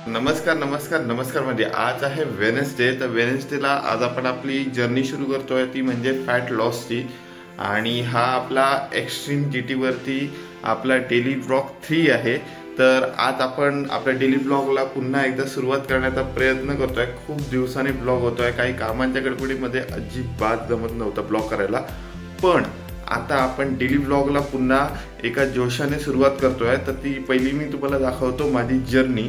नमस्कार नमस्कार नमस्कार। म्हणजे आज आहे वेडनेसडे, तर वेडनेसडेला आज आपण आपली जर्नी सुरू करतोय, ती म्हणजे फॅट लॉसची। आणि हा आपला एक्स्ट्रीम जीटी वरती आपला डेली ब्लॉग 3 आहे। तर आज आपण आपल्या डेली ब्लॉगला पुन्हा एकदा सुरुवात करण्याचा प्रयत्न करतोय। खूप दिवसांनी ब्लॉग होतोय, काही कामांच्या गडबडीमध्ये अजिबात जमत नव्हतं ब्लॉग करायला, पण आता आपण डेली ब्लॉगला पुन्हा एका जोशाने सुरुवात करतोय। तर ती पहिली मी तुम्हाला दाखवतो माझी जर्नी,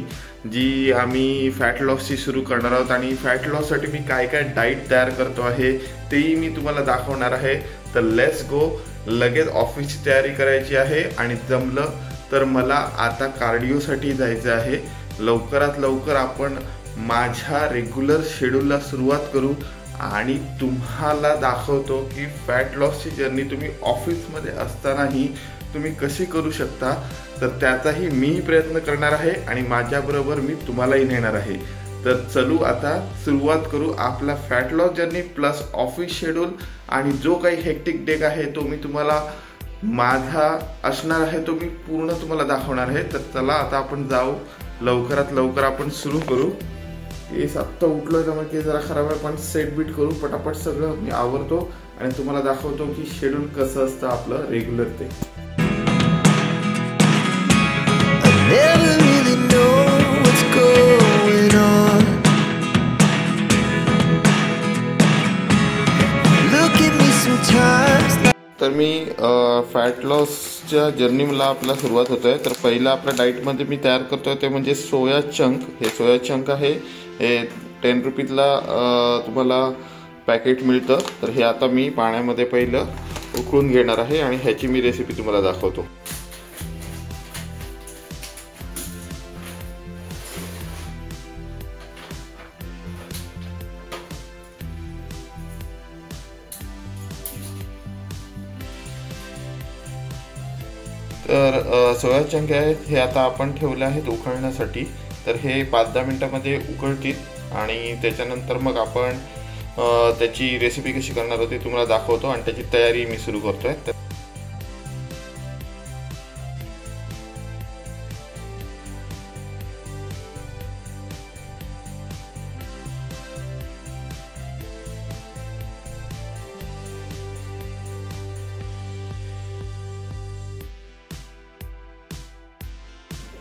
जी आम्ही फॅट लॉसची सुरू करणार आहोत। आणि फॅट लॉससाठी मी काय काय डाईट तयार करतो आहे तेही मी तुम्हाला दाखवणार आहे। तर लेट्स गो। लगेच ऑफिसची तयारी करायची आहे आणि जमलं तर मला आता कार्डिओसाठी जायचं आहे। लवकरात लवकर आपण माझ्या रेग्युलर शेड्यूलला सुरुवात करू आणि तुम्हाला दाखवतो की फॅट लॉसची जर्नी तुम्ही ऑफिसमध्ये असतानाही तुम्ही कशी करू शकता। तर त्याचाही मीही प्रयत्न करणार आहे आणि माझ्याबरोबर मी तुम्हालाही नेणार आहे। तर चलू आता सुरुवात करू आपला fat loss journey plus office schedule. आणि जो काही हेक्टिक डे आहे तो मी तुम्हाला माझा असणार आहे, तो मी पूर्ण तुम्हाला दाखवणार आहे। तर चला आता आपण जाऊ, लवकरात लवकर आपण सुरू करू। केस आत्ता उठलोय त्यामुळे केस जरा खराब आहे, पण सेट बीट करू पटापट, सगळं मी आवरतो आणि तुम्हाला दाखवतो की शेड्यूल कसं असतं आपलं रेग्युलर ते। तर मी फॅट लॉसच्या जर्नीला आपला सुरुवात होतोय। तर पहिला आपल्या डाईटमध्ये मी तयार करतोय ते म्हणजे सोया चंक। हे सोया चंक आहे, हे 10 रुपीजला तुम्हाला पॅकेट मिळतं। तर हे आता मी पाण्यामध्ये पहिलं उकळून घेणार आहे आणि ह्याची मी रेसिपी तुम्हाला दाखवतो। तर सोया चंक आहेत हे आता आपण ठेवले आहेत उकळण्यासाठी। तर हे 5-10 मिनिटांमध्ये उकळतील आणि त्याच्यानंतर मग आपण त्याची रेसिपी कशी करणार होती तुम्हाला दाखवतो आणि त्याची तयारी मी सुरू करतोय।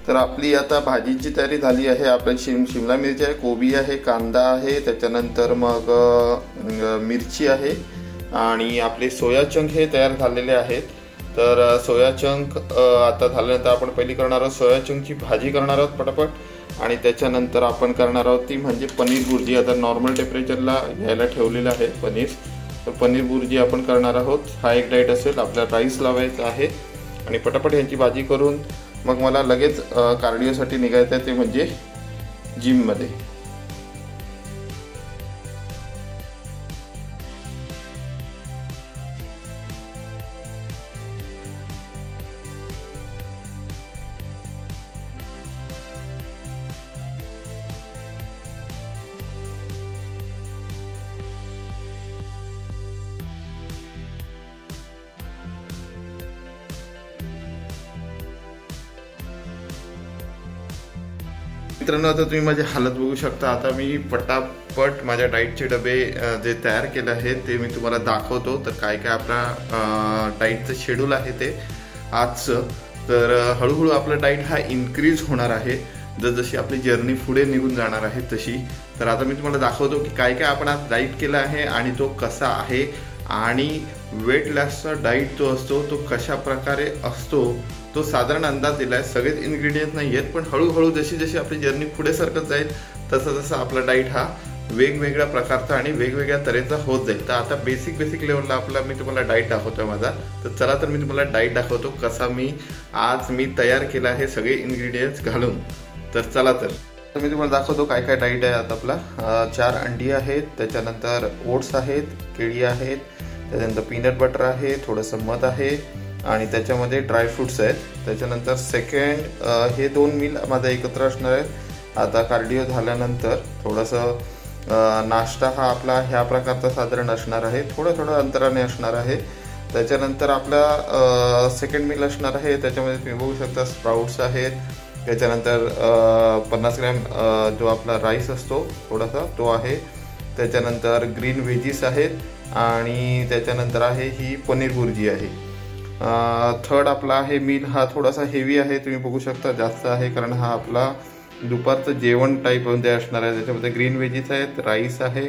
तर आपली आता भाजीची तयारी झाली आहे। आपल्या शिमला मिरची आहे, कोबी आहे, कांदा आहे, त्याच्यानंतर मग मिरची आहे आणि आपले सोया चंक हे तयार झालेले आहेत। तर सोया चंक आता झाल्यानंतर आपण पहिली करणार आहोत सोया चंकची भाजी करणार आहोत पटापट। आणि त्याच्यानंतर आपण करणार आहोत ती म्हणजे पनीर भुर्जी। आता नॉर्मल टेम्परेचरला घ्यायला ठेवलेलं आहे पनीर। तर पनीर भुर्जी आपण करणार आहोत। हा एक डाईट असेल। आपल्याला राईस लावायचा आहे आणि पटापट यांची भाजी करून मग मला लगेच कार्डिओसाठी निघायचं आहे, ते म्हणजे जिममध्ये। मित्रांनो, आता तुम्ही माझी हालत बघू शकता। आता मी पटापट माझ्या डाईटचे डबे जे तयार केले आहेत ते मी तुम्हाला दाखवतो। तर काय काय आपला डाईटचं शेड्यूल आहे ते आजचं। तर हळूहळू आपलं डाईट हा इन्क्रीज होणार आहे जशी आपली जर्नी पुढे निघून जाणार आहे तशी। तर आता मी तुम्हाला दाखवतो की काय काय आपण आज डाईट केला आहे आणि तो कसा आहे आणि वेट लॉसचा डाईट जो असतो तो कशा प्रकारे असतो तो साधारण अंदाज दिला आहे। सगळेच इन्ग्रेडियंट नाही आहेत, पण हळूहळू जशी जशी आपली जर्नी पुढे सरकत जाईल तसं तसं आपला डाईट हा वेगवेगळ्या प्रकारचा आणि वेगवेगळ्या तऱ्हेचा होत जाईल। तर आता बेसिक लेवलला आपला मी तुम्हाला डाईट दाखवतोय माझा। तर चला तर मी तुम्हाला डाईट दाखवतो कसा आज मी तयार केला आहे सगळे इन्ग्रेडियंट्स घालून। तर चला तर मी तुम्हाला दाखवतो काय काय डाईट आहे आता आपला। 4 अंडी आहेत, त्याच्यानंतर ओट्स आहेत, केळी आहेत, त्याच्यानंतर पीनट बटर आहे, थोडंसं मध आहे आणि त्याच्यामध्ये ड्रायफ्रुट्स आहेत। त्याच्यानंतर सेकंड हे 2 मील माझा एकत्र असणार आहेत। आता कार्डिओ झाल्यानंतर थोडंसं नाश्ता हा आपला ह्या प्रकारचा साधारण असणार आहे, थोडं अंतराने असणार आहे। त्याच्यानंतर आपला सेकंड मील असणार आहे, त्याच्यामध्ये तुम्ही बघू शकता स्प्राउट्स आहेत, त्याच्यानंतर 50 ग्रॅम जो आपला राईस असतो थोडासा तो आहे, त्याच्यानंतर ग्रीन व्हेजीस आहेत आणि त्याच्यानंतर आहे ही पनीर भुर्जी आहे। थर्ड आपला आहे मील, हा थोडासा हेवी आहे, तुम्ही बघू शकता जास्त आहे कारण हा आपला दुपारचं जेवण टाईपमध्ये असणार आहे। त्याच्यामध्ये ग्रीन व्हेजीस आहेत, राईस आहे,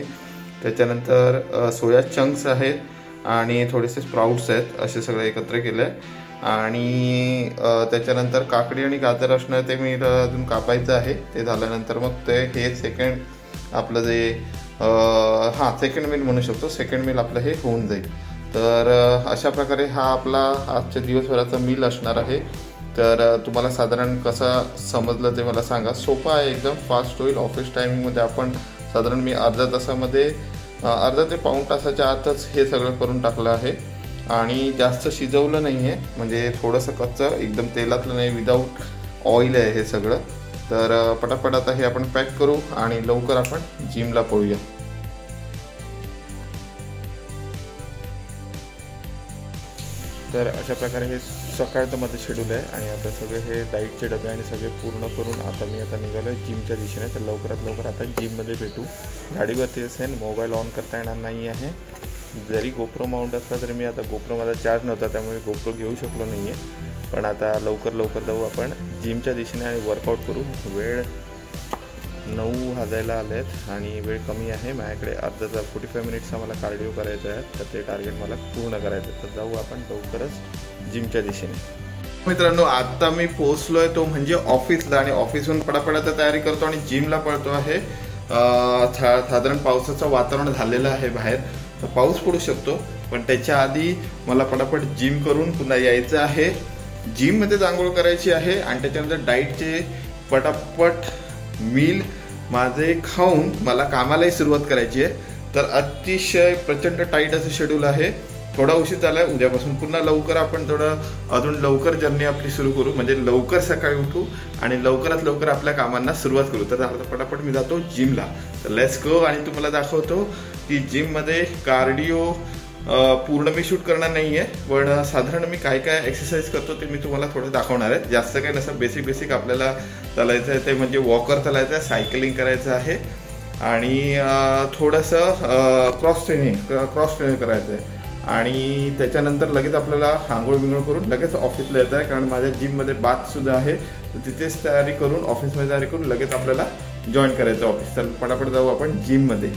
त्याच्यानंतर सोया चंक्स आहेत आणि थोडेसे स्प्राउट्स आहेत, असे सगळे एकत्र केले आहे। आणि त्याच्यानंतर काकडी आणि गाजर असणार ते मी अजून कापायचं आहे, ते झाल्यानंतर मग ते हे सेकंड आपलं जे सेकंड मील म्हणू शकतो, सेकंड मील आपलं हे होऊन जाईल। तर अशा प्रकारे हा आपला आजच्या दिवसभराचा मील असणार आहे। तर तुम्हाला साधारण कसं समजलं ते मला सांगा। सोपा आहे, एकदम फास्ट होईल। ऑफिस टायमिंगमध्ये आपण साधारण मी अर्धा तासामध्ये अर्धा ते पाऊण तासाच्या आतच हे सगळं करून टाकलं आहे आणि जास्त शिजवलं नाही आहे, म्हणजे थोडंसं कच्चं, एकदम तेलातलं नाही, विदाऊट ऑइल आहे हे सगळं। तर पटापट आता हे आपण पॅक करू आणि लवकर आपण जिमला पळूया। तर अशा प्रकारे हे सकाळचं माझं शेड्यूल आहे आणि आता सगळे हे डाईटचे डबे आणि सगळे पूर्ण करून आता मी निघालो आहे जिमच्या दिशेने। तर लवकरात लवकर आता जिममध्ये भेटू। गाडीवरती असेल, मोबाईल ऑन करता येणार नाही आहे। जरी गोप्रो माउंट असला तरी मी आता गोप्रो माझा चार्ज नव्हता त्यामुळे गोप्रो घेऊ शकलो नाही आहे, पण आता लवकर जाऊ आपण जिमच्या दिशेने आणि वर्कआउट करू। वेळ 9 वाजायला आले आहेत आणि वेळ कमी आहे माझ्याकडे, अर्धा तास 45 मिनिट्सचा मला कार्डिओ करायचं आहे, तर ते टार्गेट मला पूर्ण करायचं आहे। तर जाऊ आपण लवकरच जिमच्या दिशेने। मित्रांनो, आता मी पोहोचलोय तो म्हणजे ऑफिसला आणि ऑफिसहून पटापट तयारी करतो आणि जिमला पळतो आहे। साधारण पावसाचं वातावरण झालेलं आहे बाहेर, तर पाऊस पडू शकतो, पण त्याच्या आधी मला पटापट जिम करून पुन्हा यायचं आहे। जिममध्ये आंघोळ करायची आहे आणि त्याच्यानंतर डाईटचे पटापट मील माझे खाऊन मला कामालाही सुरुवात करायची आहे। तर अतिशय प्रचंड टाईट असं शेड्यूल आहे। थोडा उशीर झाला आहे, उद्यापासून पुन्हा लवकर आपण अजून लवकर जर्नी आपली सुरू करू, म्हणजे लवकर सकाळी उठू आणि लवकरात लवकर आपल्या कामांना सुरुवात करू। तर आता पटापट मी जातो जिमला। तर लेट्स गो आणि तुम्हाला दाखवतो की जिममध्ये कार्डिओ पूर्ण मी शूट करणार नाही आहे, पण साधारण मी काय काय एक्सरसाइज करतो ते मी तुम्हाला थोडं दाखवणार आहे। जास्त काही नसं, बेसिक आपल्याला चालायचं आहे ते म्हणजे वॉकर चालायचं आहे, सायकलिंग करायचं आहे आणि थोडंसं क्रॉस ट्रेनिंग करायचं आहे आणि त्याच्यानंतर लगेच आपल्याला आंघोळ बिंघोळ करून लगेच ऑफिसला यायचं आहे, कारण माझ्या जिममध्ये बाथसुद्धा आहे। तर तिथेच तयारी करून ऑफिसमध्ये तयारी करून लगेच आपल्याला जॉईन करायचं ऑफिस। तर पटापट जाऊ आपण जिममध्ये।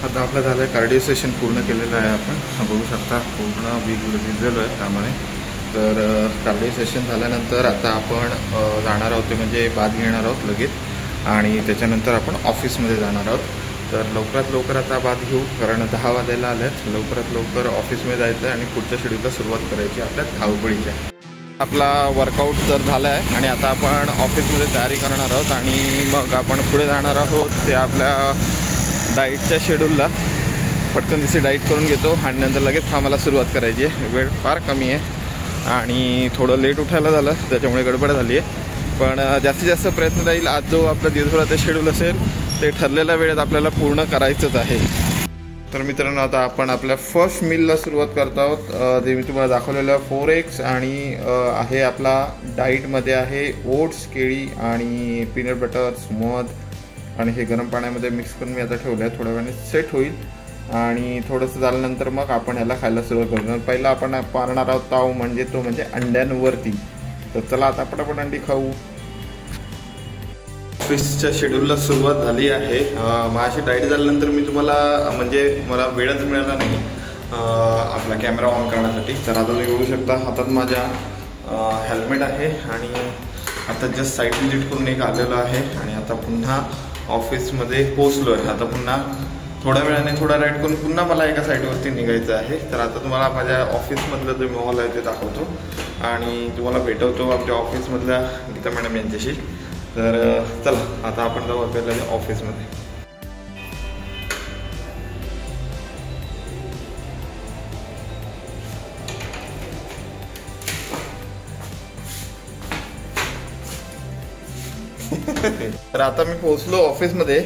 आता आपलं झालं कार्डिओ सेशन पूर्ण केलेलं आहे, आपण बघू शकता पूर्ण भिजलो आहे त्यामुळे। तर कार्डिओ सेशन झाल्यानंतर आता आपण जाणार आहोत, ते म्हणजे बाथ घेणार आहोत लगेच आणि त्याच्यानंतर आपण ऑफिसमध्ये जाणार आहोत। तर लवकरात लवकर आता बाथ घेऊ, कारण 10 वाजायला आल्यात। लवकरात लवकर ऑफिसमध्ये जायचं आणि पुढच्या शेड्यूलला सुरुवात करायची आपल्या धावपळीच्या। आपला वर्कआउट तर झाला आहे आणि आता आपण ऑफिसमध्ये तयारी करणार आहोत आणि मग आपण पुढे जाणार आहोत ते आपल्या डाईटच्या शेड्यूलला। पटकन दिसे डाईट करून घेतो आणि नंतर लगेच कामाला सुरुवात करायची आहे। वेळ फार कमी आहे आणि थोडं लेट उठायला झालं त्याच्यामुळे गडबड झाली आहे, पण जास्तीत जास्त प्रयत्न राहील आज जो आपला दिवसभराचा शेड्यूल असेल ते ठरलेल्या वेळेत आपल्याला पूर्ण करायचंच आहे। तर मित्रांनो, आता आपण आपल्या फर्स्ट मीलला सुरुवात करत आहोत, जे मी तुम्हाला दाखवलेलं 4 एग्स आणि आहे आपला डाईटमध्ये आहे ओट्स, केळी आणि पीनट बटर, मध आणि हे गरम पाण्यामध्ये मिक्स करून मी आता ठेवलं आहे। थोड्या वेळाने सेट होईल आणि थोडंसं झाल्यानंतर मग आपण ह्याला खायला सुरुवात करू। पहिला आपण पारणार आहोत ताव, म्हणजे अंड्यांवरती। तर चला आता पटापट अंडी खाऊ। ऑफिसच्या शेड्यूलला सुरुवात झाली आहे। माझी डाईट झाल्यानंतर मी तुम्हाला मला वेळच मिळाला नाही आपला कॅमेरा ऑन करण्यासाठी। तर आता तुम्ही बघू शकता हातात माझ्या हेल्मेट आहे आणि आता जस्ट साईट व्हिजिट करून एक आलेलो आहे आणि आता पुन्हा ऑफिसमध्ये पोहोचलो आहे. आता पुन्हा थोड्या वेळाने थोडा राईड करून पुन्हा मला एका साईटवरती निघायचं आहे. तर आता तुम्हाला माझ्या ऑफिसमधलं जो मॉल आहे ते दाखवतो आणि तुम्हाला भेटवतो आपल्या ऑफिसमधल्या गीता मॅडम यांच्याशी. तर चला आता आपण जाऊ आपल्याला ऑफिसमध्ये. तर आता मी पोहोचलो ऑफिसमध्ये.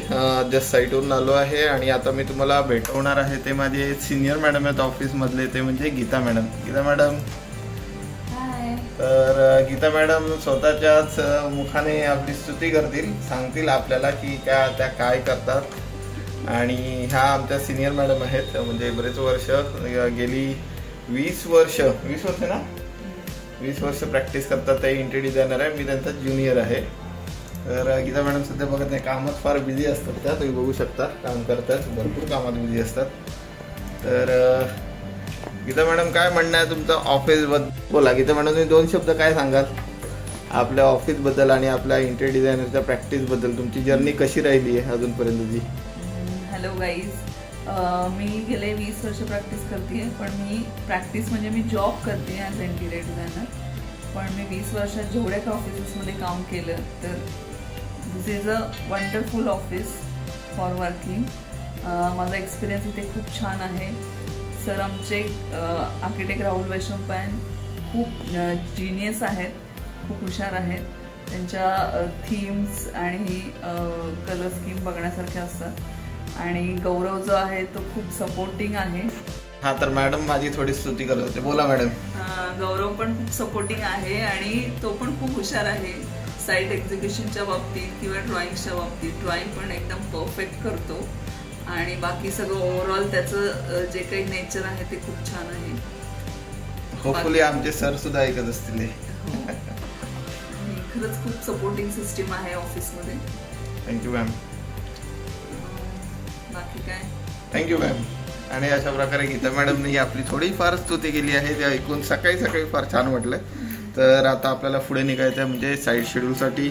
जस्ट साईटवरून आलो आहे आणि आता मी तुम्हाला भेटवणार आहे ते माझे सिनियर मॅडम आहेत ऑफिसमधले, ते म्हणजे गीता मॅडम. गीता मॅडम, तर गीता मॅडम स्वतःच्याच मुखाने आपली स्तुती करतील, सांगतील आपल्याला की त्या काय करतात. आणि ह्या आमच्या सिनियर मॅडम आहेत, म्हणजे बरेच वर्ष, गेली 20 वर्ष ना, 20 वर्ष प्रॅक्टिस करतात. ते इंटेरियर डिझायनर आहे, मी त्यांचा ज्युनियर आहे. तर गीता मॅडम सध्या बघत नाही, कामात फार बिझी असतात त्या, तुम्ही बघू शकता काम करतात, भरपूर कामात बिझी असतात. तर गीता मॅडम काय म्हणणं आहे तुमचं ऑफिस बद्दल? बोला गीता मॅडम, तुम्ही 2 शब्द काय सांगाल आपल्या ऑफिस बद्दल आणि आपल्या इंटेरियर डिझायनरच्या प्रॅक्टिस बद्दल? तुमची जर्नी कशी राहिली आहे अजूनपर्यंतची? हॅलो गाईज, मी गेले 20 वर्ष प्रॅक्टिस करते, पण मी प्रॅक्टिस म्हणजे मी जॉब करते ॲज इंटेरियर डिझायनर. पण मी 20 वर्षात जेवढ्या का ऑफिसेसमध्ये काम केलं, तर this is a wonderful office for working. माझा एक्सपिरियन्स इथे खूप छान आहे. सर आमचे आर्किटेक्ट राहुल वैशंपायन खूप जिनियस आहेत, खूप हुशार आहेत. त्यांच्या थीम्स आणि कलर स्कीम बघण्यासारख्या असतात. आणि गौरव जो आहे तो खूप सपोर्टिंग आहे. हा, तर मॅडम माझी थोडी स्तुती करत होते, बोला मॅडम. गौरव पण खूप सपोर्टिंग आहे आणि तो पण खूप हुशार आहे. साईट एक्झिक्युशनच्या बाबतीत किंवा ड्रॉइंगच्या बाबतीत ड्रॉइंग पण एकदम परफेक्ट करतो. आणि बाकी सगळं ओव्हरऑल त्याचं जे काही नेचर आहे ते खूप छान आहे. होपफुली आमचे सर सुद्धा ऐकत असतील. खरंच खूप सपोर्टिंग सिस्टीम आहे ऑफिसमध्ये. Thank you ma'am. बाकी काय, थँक्यू मॅम. आणि अशा प्रकारे गीता मॅडमने आपली थोडीफार स्तुती केली आहे, ते ऐकून सकाळी फार छान वाटलं. तर आता आपल्याला पुढे निघायचं आहे म्हणजे साईट शेड्यूलसाठी.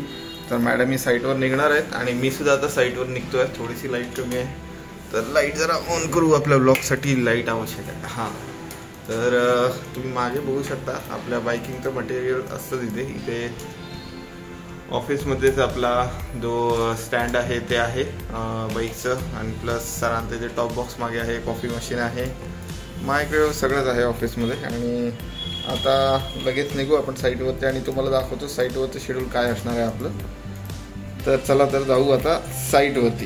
तर मॅडम ही साईटवर निघणार आहेत आणि मी सुद्धा आता साईटवर निघतोय. थोडीशी लाईट कमी आहे, तर लाईट जरा ऑन करू. आपल्या ब्लॉगसाठी लाईट आवश्यक आहे. हां, तर तुम्ही मागे बघू शकता आपल्या बाईकिंगचं मटेरियल असतं इथे ऑफिसमध्येच. आपला जो स्टँड आहे ते आहे बाईकचं, आणि प्लस सरांचे जे टॉप बॉक्स मागे आहे, कॉफी मशीन आहे, मायक्रोवेव्ह सगळंच आहे ऑफिसमध्ये. आणि आता लगेच निघू आपण साईटवरती आणि तुम्हाला दाखवतो साईटवरचं शेड्यूल काय असणार आहे आपलं. तर चला तर जाऊ आता साईटवरती.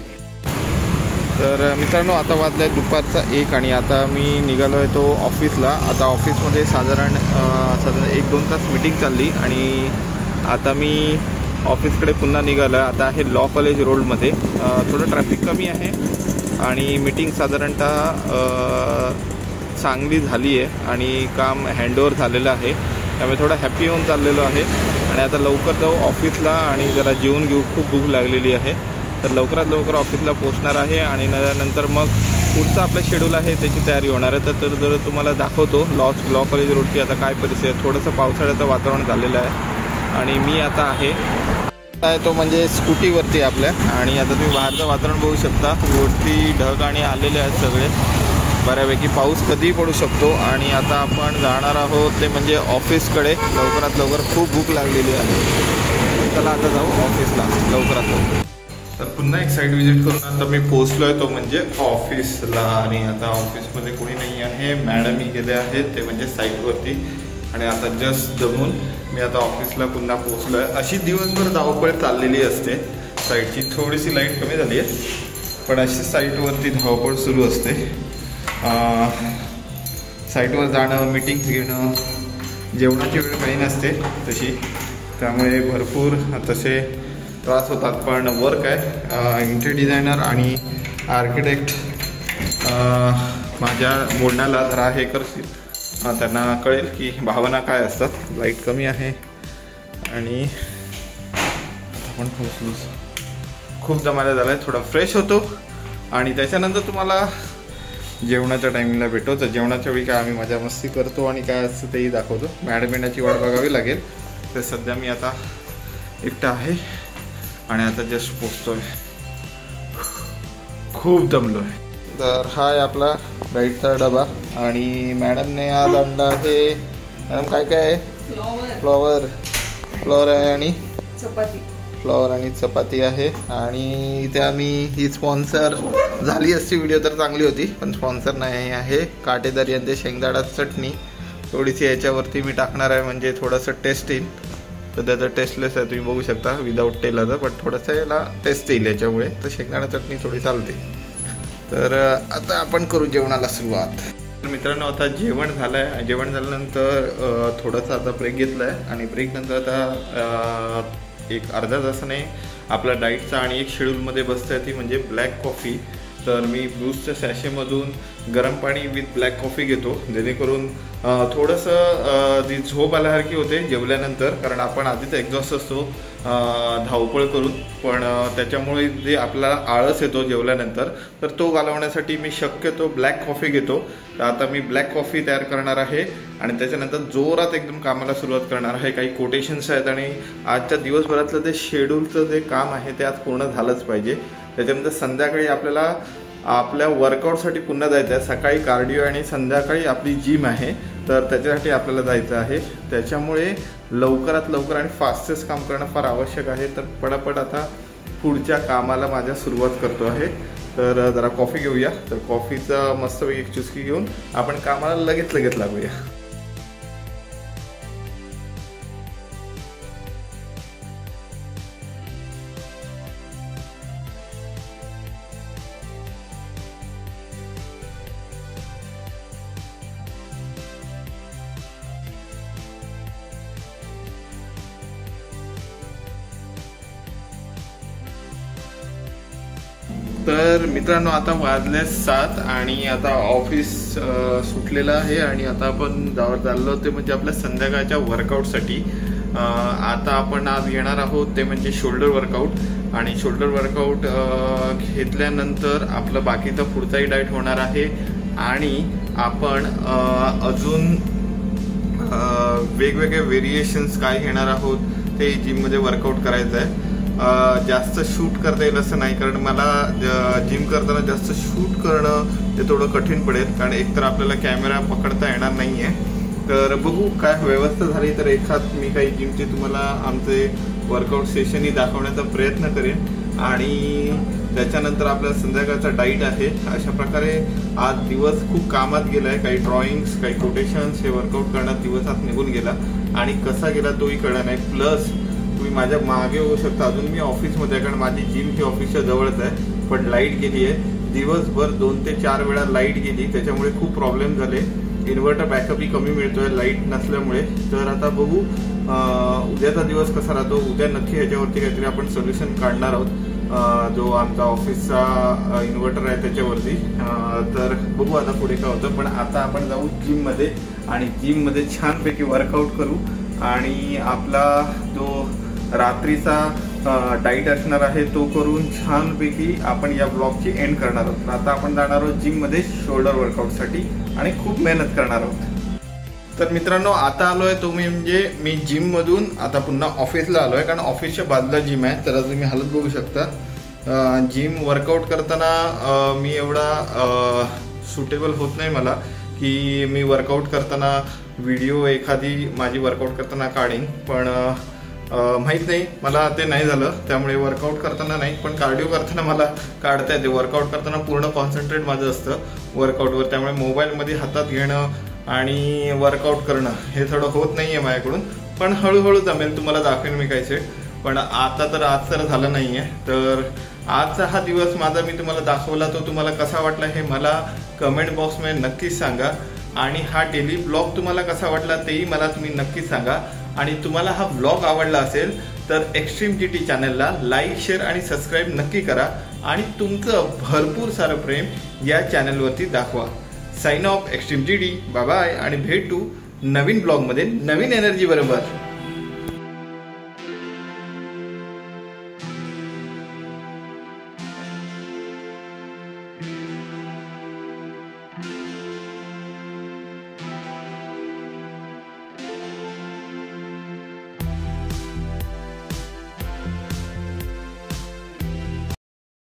तर मित्रांनो, आता वाजला आहे दुपारचा 1 आणि आता मी निघालो आहे तो ऑफिसला. आता ऑफिसमध्ये साधारण 1-2 तास मीटिंग चालली आणि आता मी ऑफिसकडे पुन्हा निघालं. आता आहे लॉ कॉलेज रोडमध्ये. थोडं ट्रॅफिक कमी आहे आणि मीटिंग साधारणतः चांगली झाली आहे आणि काम हँडओव्हर झालेलं आहे. त्यामुळे थोडं हॅपी होऊन चाललेलो आहे. आणि आता लवकर जाऊ ऑफिसला आणि जरा जेवून घेऊ, खूप भूक लागलेली आहे. तर लवकरात लवकर ऑफिसला पोहोचणार आहे आणि नंतर मग पुढचं आपलं शेड्यूल आहे त्याची तयारी होणार आहे. तर जर तुम्हाला दाखवतो लॉ कॉलेज रोडची आता काय परिस्थिती आहे. थोडंसं पावसाळ्याचं वातावरण झालेलं आहे आणि मी आता आहे तो म्हणजे स्कूटीवरती आपल्या. आणि आता तुम्ही बाहेरचं वातावरण बघू शकता, वरती ढग आणि आलेले आहेत सगळे, बऱ्यापैकी पाऊस कधीही पडू शकतो. आणि आता आपण जाणार आहोत ते म्हणजे ऑफिसकडे लवकरात लवकर. खूप भूक लागलेली आहे. चला आता जाऊ ऑफिसला लवकरात लवकर. तर पुन्हा एक साईट व्हिजिट करून आता मी पोहोचलो आहे तो म्हणजे ऑफिसला. आणि आता ऑफिसमध्ये कोणी नाही आहे, मॅडमही गेले आहेत ते म्हणजे साईटवरती. आणि आता जस्ट जमून मी आता ऑफिसला पुन्हा पोहोचलो आहे. अशी दिवसभर धावपळ चाललेली असते साईटची. थोडीशी लाईट कमी झाली आहे, पण अशी साईटवरती धावपळ सुरू असते. साईटवर जाणं, मीटिंग्स घेणं, जेवणाची वेळ काही नसते तशी, त्यामुळे भरपूर तसे त्रास होतात. पण वर्क आहे. इंटेरियर डिझायनर आणि आर्किटेक्ट माझ्या बोलण्याला जरा हे करतील, त्यांना कळेल की भावना काय असतात. लाईट कमी आहे आणि आपण पोहोचलो. खूप जमायला झालं आहे. थोडा फ्रेश होतो आणि त्याच्यानंतर तुम्हाला जेवणाच्या टायमिंगला भेटतो. तर जेवणाच्या वेळी काय आम्ही मजा मस्ती करतो आणि काय असतं तेही दाखवतो. मॅडम येण्याची वाट बघावी लागेल. तर सध्या मी आता एकटा आहे आणि आता जस्ट पोचतोय. खूप दमलोय. तर हा आहे आपला डाईटचा डबा आणि मॅडमने आज आणला आहे. मॅडम काय काय आहे? फ्लॉवर आहे आणि चपाती. फ्लॉवर आणि चपाती आहे. आणि इथे आम्ही ही स्पॉन्सर झाली असती व्हिडिओ तर चांगली होती, पण स्पॉन्सर नाही आहे. काटेदार यांचे शेंगदाणा चटणी थोडीशी याच्यावरती मी टाकणार आहे, म्हणजे थोडंसं टेस्ट येईल. तर त्याचं टेस्टलेस आहे, तुम्ही बघू शकता विदाऊट तेलाचं, पण थोडंसं याला टेस्ट येईल याच्यामुळे. तर शेंगदाणा चटणी थोडी चालते. तर आता आपण करू जेवणाला सुरुवात. तर मित्रांनो आता जेवण झालं आहे. जेवण झाल्यानंतर थोडंसं आता ब्रेक घेतला आहे आणि ब्रेक नंतर आता एक अर्धा तासाने आपला डाईटचा आणि एक शेड्यूलमध्ये बसतं आहे, ती म्हणजे ब्लॅक कॉफी. तर मी ब्रूसच्या सॅशेमधून गरम पाणी विथ ब्लॅक कॉफी घेतो, जेणेकरून थोडंसं ती झोप आल्यासारखी होते जेवल्यानंतर. कारण आपण आधीच एक्झॉस्ट असतो धावपळ करून, पण त्याच्यामुळे जे आपल्याला आळस येतो जेवल्यानंतर, तर तो घालवण्यासाठी मी शक्यतो ब्लॅक कॉफी घेतो. तर आता मी ब्लॅक कॉफी तयार करणार आहे आणि त्याच्यानंतर जोरात एकदम कामाला सुरुवात करणार आहे. काही कोटेशन्स आहेत आणि आजच्या दिवसभरातलं ते शेड्यूलचं जे काम आहे ते आज पूर्ण झालंच पाहिजे. त्याच्यानंतर संध्याकाळी आपल्याला आपल्या वर्कआउटसाठी पुन्हा जायचं आहे. सकाळी कार्डिओ आणि संध्याकाळी आपली जिम आहे, तर त्याच्यासाठी आपल्याला जायचं आहे. त्याच्यामुळे लवकरात लवकर आणि फास्टेस्ट काम करणं फार आवश्यक आहे. तर पटापट आता पुढच्या कामाला माझ्या सुरुवात करतो आहे. तर जरा कॉफी घेऊया. तर कॉफीचा मस्तपैकी एक चुस्की घेऊन आपण कामाला लगेच लागूया. तर मित्रांनो आता वाजले 7 आणि आता ऑफिस सुटलेलं आहे आणि आता आपण चाललो होते म्हणजे आपल्या संध्याकाळच्या वर्कआउटसाठी. आता आपण आज घेणार आहोत ते म्हणजे शोल्डर वर्कआउट. आणि शोल्डर वर्कआउट घेतल्यानंतर आपलं बाकीचा पुढचाही डाएट होणार आहे आणि आपण अजून वेगवेगळे व्हेरिएशन्स काय घेणार आहोत ते जिममध्ये वर्कआउट करायचं आहे. जास्त शूट करता येईल असं नाही, कारण मला जिम करताना जास्त शूट करणं ते थोडं कठीण पडेल, कारण एकतर आपल्याला कॅमेरा पकडता येणार नाही आहे. तर बघू काय व्यवस्था झाली तर एखाद मी काही जिमचे तुम्हाला आमचे वर्कआउट सेशनही दाखवण्याचा प्रयत्न करेन. आणि त्याच्यानंतर आपल्याला संध्याकाळचा डाईट आहे. अशा प्रकारे आज दिवस खूप कामात गेला आहे. काही ड्रॉइंग्स, काही कोटेशन्स हे वर्कआउट करण्यात दिवस आज निघून गेला आणि कसा गेला तोही कळला नाही. प्लस तुम्ही माझ्या मागे होऊ शकता, अजून मी ऑफिसमध्ये आहे, कारण माझी जिम ही ऑफिसच्या जवळच आहे, पण लाईट गेली आहे. दिवसभर 2 ते 4 वेळा लाईट गेली, त्याच्यामुळे खूप प्रॉब्लेम झाले. इन्व्हर्टर बॅकअपही कमी मिळतोय लाईट नसल्यामुळे. तर आता बघू उद्याचा दिवस कसा राहतो. उद्या नक्की ह्याच्यावरती काहीतरी आपण सोल्युशन काढणार आहोत, जो आमचा ऑफिसचा इन्व्हर्टर आहे त्याच्यावरती. तर बघू आता पुढे काय होतं. पण आता आपण जाऊ जिममध्ये आणि जिममध्ये छानपैकी वर्कआउट करू आणि आपला जो रात्रीचा डाईट असणार आहे तो करून छानपैकी आपण या ब्लॉगची एंड करणार आहोत. आता आपण जाणार आहोत जिममध्ये शोल्डर वर्कआउटसाठी आणि खूप मेहनत करणार आहोत. तर मित्रांनो आता आलोय तो म्हणजे मी जिममधून आता पुन्हा ऑफिसला आलोय, कारण ऑफिसच्या बाजूला जिम आहे. तर तुम्ही हालत बघू शकता. जिम वर्कआउट करताना मी एवढा सुटेबल होत नाही मला की मी वर्कआउट करताना व्हिडिओ एखादी माझी वर्कआउट करताना काढीन, पण माहीत नाही मला ते नाही झालं. त्यामुळे वर्कआउट करताना नाही, पण कार्डिओ करताना मला काढता येते. वर्कआउट करताना पूर्ण कॉन्सन्ट्रेट माझं असतं वर्कआउटवर, त्यामुळे मोबाईलमध्ये हातात घेणं आणि वर्कआउट करणं हे थोडं होत नाही आहे माझ्याकडून. पण हळूहळू जमेल, तुम्हाला दाखवेन मी काही सेट. पण आता तर आज तर झालं नाही आहे. तर आजचा हा दिवस माझा मी तुम्हाला दाखवला, तो तुम्हाला कसा वाटला हे मला कमेंट बॉक्समध्ये नक्कीच सांगा. आणि हा डेली ब्लॉग तुम्हाला कसा वाटला तेही मला तुम्ही नक्कीच सांगा. आणि तुम्हाला हा ब्लॉग आवडला असेल तर एक्स्ट्रीम जीटी चॅनलला लाईक, शेअर आणि सबस्क्राईब नक्की करा आणि तुमचं भरपूर सारं प्रेम या चॅनलवरती दाखवा. Sign off extreme GT. Bye bye आणि भेटू नवीन ब्लॉगमध्ये नवीन एनर्जी बरोबर.